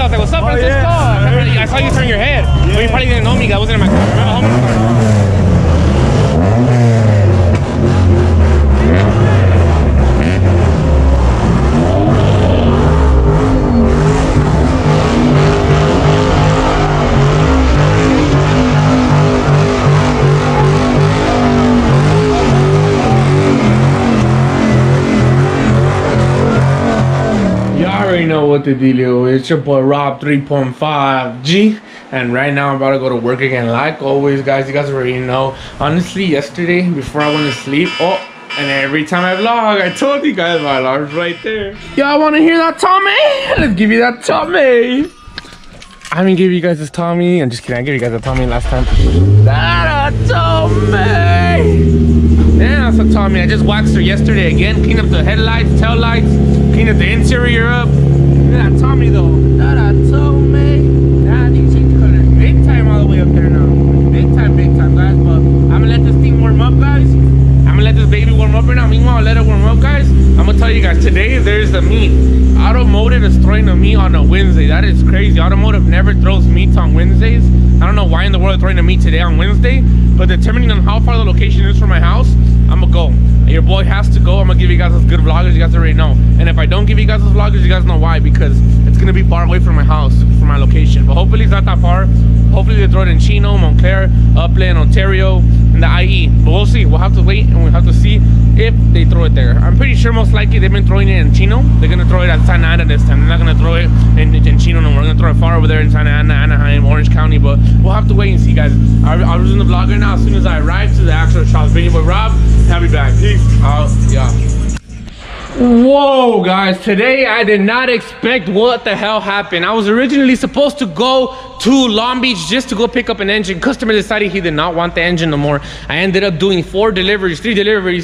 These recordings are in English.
was like, what's up, Francisco? Yeah. I saw you turn your head. Yeah. But you probably didn't know me, I wasn't in my car. Know what the dealio is. It's your boy Rob 3.5G, and right now I'm about to go to work again. Like always, guys, you guys already know. Honestly, yesterday before I went to sleep, and every time I vlog, I told you guys my alarm's right there. Y'all want to hear that Tommy? Let's give you that Tommy. I didn't give you guys this Tommy. I'm just kidding. I gave you guys a Tommy last time. That Tommy. Yeah, that's a Tommy. I just waxed her yesterday again. Cleaned up the headlights, tail lights, cleaned up the interior up. Look at that Tommy though. That Tommy. Nah, I think change color. Big time all the way up there now. Big time, guys. But I'm gonna let this thing warm up, guys. I'm gonna let this baby warm up right now. Meanwhile, I'll let it warm up, guys. I'm gonna tell you guys, today there's the meat. Automotive is throwing the meat on a Wednesday. That is crazy. Automotive never throws meat on Wednesdays. I don't know why in the world they're throwing the meat today on Wednesday, but determining on how far the location is from my house, I'm gonna go. Your boy has to go. I'm gonna give you guys as good vloggers, you guys already know. And if I don't give you guys as vloggers, you guys know why, because it's gonna be far away from my house, from my location. But hopefully it's not that far. Hopefully they throw it in Chino, Montclair, Upland, Ontario, and the IE. But we'll see. We'll have to wait and we'll have to see if they throw it there. I'm pretty sure most likely they've been throwing it in Chino. They're gonna throw it at Santa Ana this time. They're not gonna throw it in Chino no more. They're gonna throw it far over there in Santa Ana, Anaheim, Orange County. But we'll have to wait and see, guys. I'll resume the vlog right now as soon as I arrive to the actual shop. Video with Rob. I'll be back. Peace out. Yeah. Whoa, guys, today I did not expect what the hell happened. I was originally supposed to go to Long Beach just to go pick up an engine. Customer decided he did not want the engine no more. I ended up doing 3 deliveries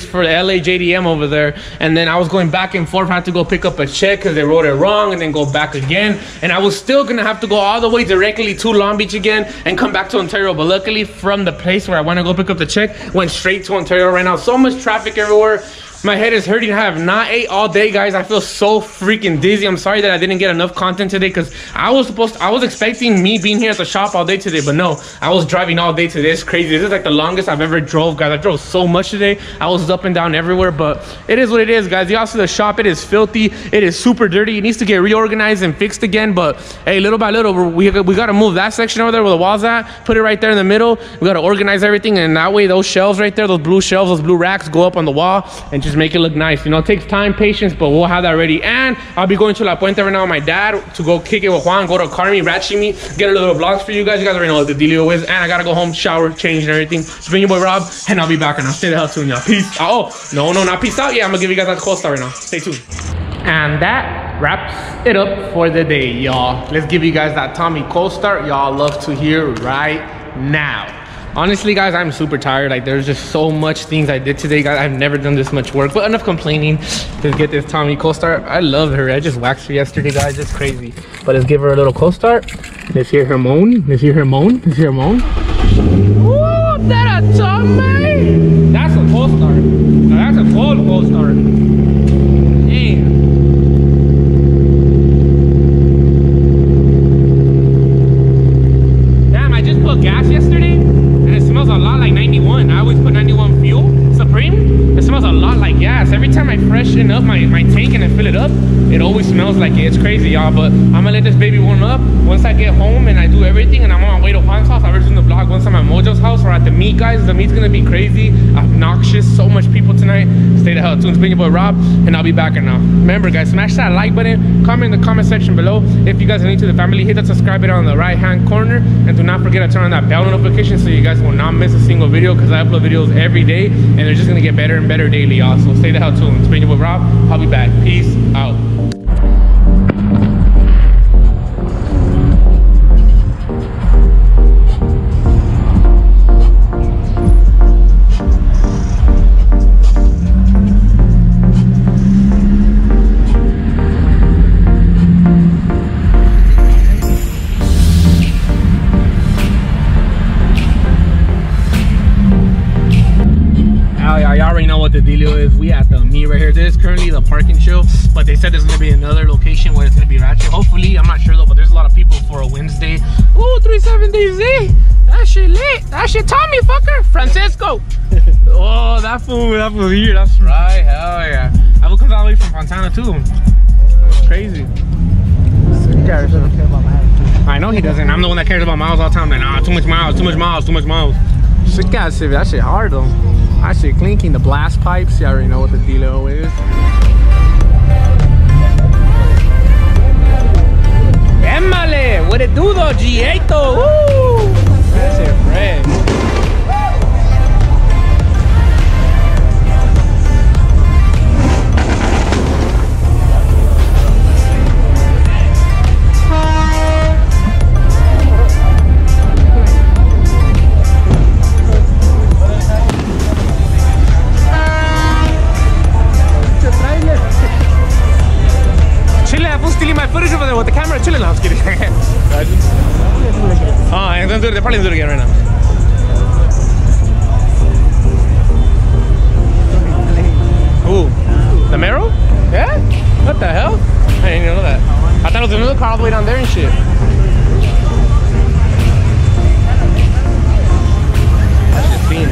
for the LA JDM over there, and then I was going back and forth. I had to go pick up a check because they wrote it wrong, and then go back again, and I was still gonna have to go all the way directly to Long Beach again and come back to Ontario. But luckily, from the place where I went to go pick up the check, went straight to Ontario. Right now, so much traffic everywhere. My head is hurting. I have not ate all day, guys. I feel so freaking dizzy. I'm sorry that I didn't get enough content today, because I was expecting me being here at the shop all day today, but no, I was driving all day today. It's crazy. This is like the longest I've ever drove, guys. I drove so much today. I was up and down everywhere, but it is what it is, guys. Y'all see the shop, it is filthy. It is super dirty. It needs to get reorganized and fixed again, but hey, little by little, we got to move that section over there where the wall's at, put it right there in the middle. We got to organize everything, and that way those shelves right there, those blue shelves, those blue racks go up on the wall and just make it look nice. You know, it takes time, patience, but we'll have that ready. And I'll be going to La Puente right now with my dad to go kick it with Juan, go to CARMEET, Ratchet Me, get a little vlogs for you guys. You guys already know what the dealio is. And I gotta go home, shower, change, and everything. It's been your boy Rob, and I'll be back, and I'll stay the hell tuned, y'all. Peace. Oh, no, not peace out. Yeah, I'm gonna give you guys that cold start right now. Stay tuned. And that wraps it up for the day, y'all. Let's give you guys that Tommy cold start y'all love to hear right now. Honestly, guys, I'm super tired. Like, there's just so much things I did today, guys. I've never done this much work, but enough complaining to get this Tommy cold start. I love her. I just waxed her yesterday, guys. It's crazy. But let's give her a little cold start. Let's hear her moan. Let's hear her moan. Let's hear her moan. Ooh, that a Tommy. That's a cold start. Now, that's a cold start. Damn. Damn, I just put gas yesterday. A lot like 91. I always put 91 fuel Supreme. It smells a lot like gas. Every time I freshen up my tank and I fill it up, it always smells like it. It's crazy, y'all. But I'm gonna let this baby warm up. Once I get home and I do everything and I'm on my way to Juan's house, I'll resume the vlog once I'm at Mojo's house or at the meet, guys. The meet's gonna be crazy, obnoxious, so much people tonight. Stay the hell tuned. It's been your boy Rob, and I'll be back right now. Remember, guys, smash that like button, comment in the comment section below. If you guys are new to the family, hit that subscribe button on the right hand corner, and do not forget to turn on that bell notification so you guys will not miss a single video, because I upload videos every day and they're just gonna get better and better daily, y'all. So stay the hell tuned. It's been your boy Rob. I'll be back. Peace out. Y'all already know what the dealio is. We at the meet right here. This is currently the parking show, but they said there's gonna be another location where it's gonna be ratchet. Hopefully, I'm not sure though, but there's a lot of people for a Wednesday. Oh, 370Z. That shit lit. That shit Tommy, fucker. Francisco. Oh, that fool here. That's right. Hell yeah. That fool comes all the way from Fontana too. That's crazy. I know he doesn't. I'm the one that cares about miles all the time. Like, nah, too much miles, too much miles, too much miles. Sick ass Civic. That shit hard though. That shit clinking. The blast pipes. You already know what the dealio is. Emale, what it do though, G8 though? Woo! That shit fresh. Stealing my footage over there with the camera chilling. I was kidding. Oh, and they're probably doing it again right now. Ooh, the Mero? Yeah? What the hell? I didn't even know that. I thought it was another car all the way down there and shit. That's just fiend.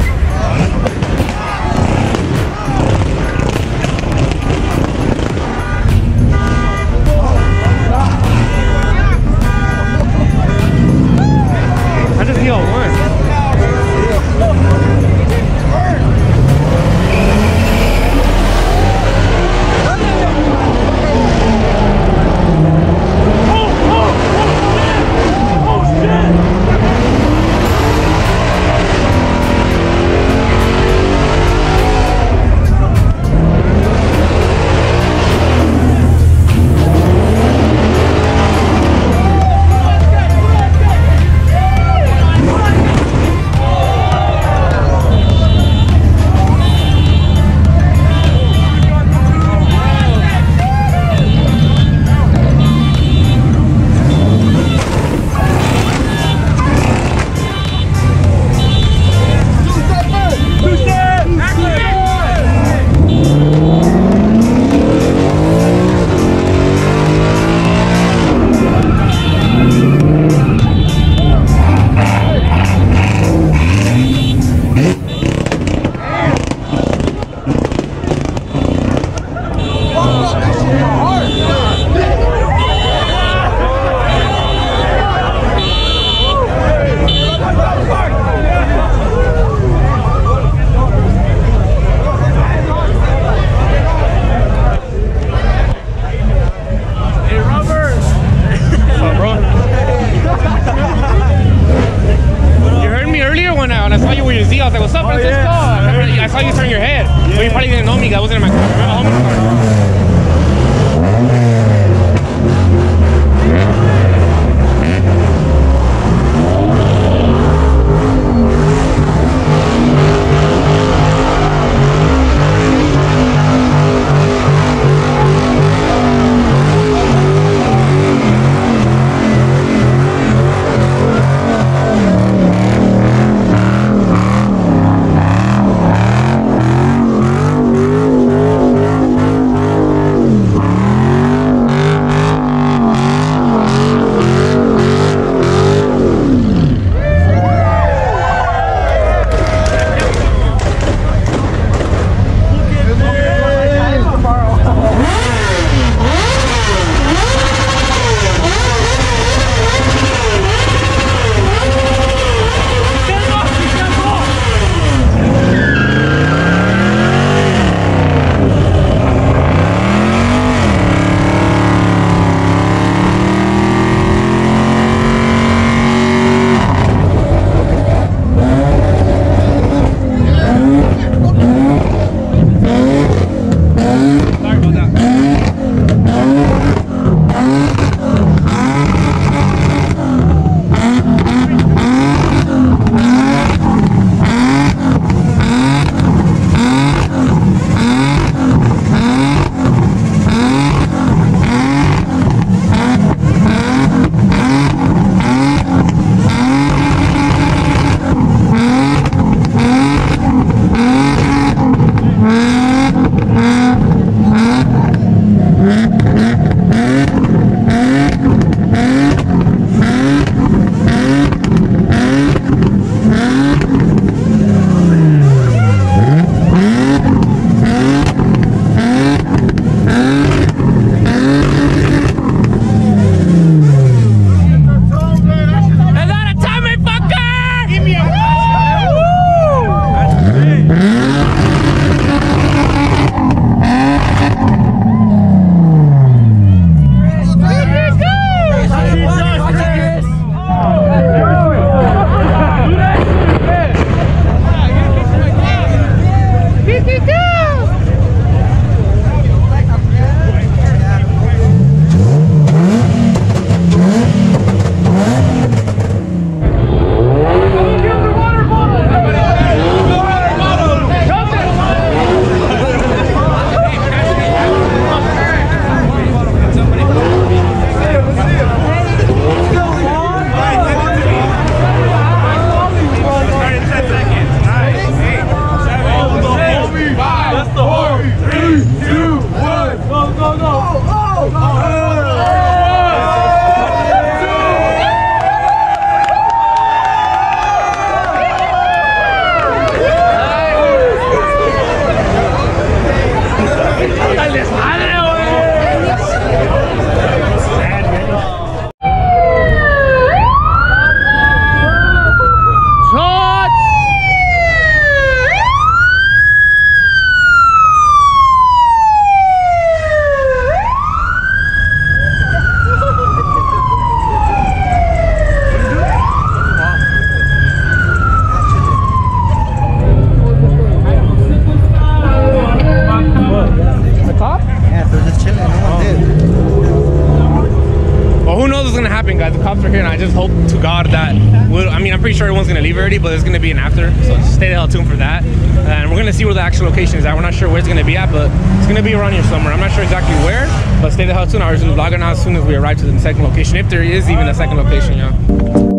here, and I just hope to God that I mean, I'm pretty sure everyone's gonna leave already, but there's gonna be an after, so just stay the hell tuned for that. And we're gonna see where the actual location is at. We're not sure where it's gonna be at, but it's gonna be around here somewhere. I'm not sure exactly where, but stay the hell tuned. I was gonna vlog it now as soon as we arrive to the second location, if there is even a second location, yeah.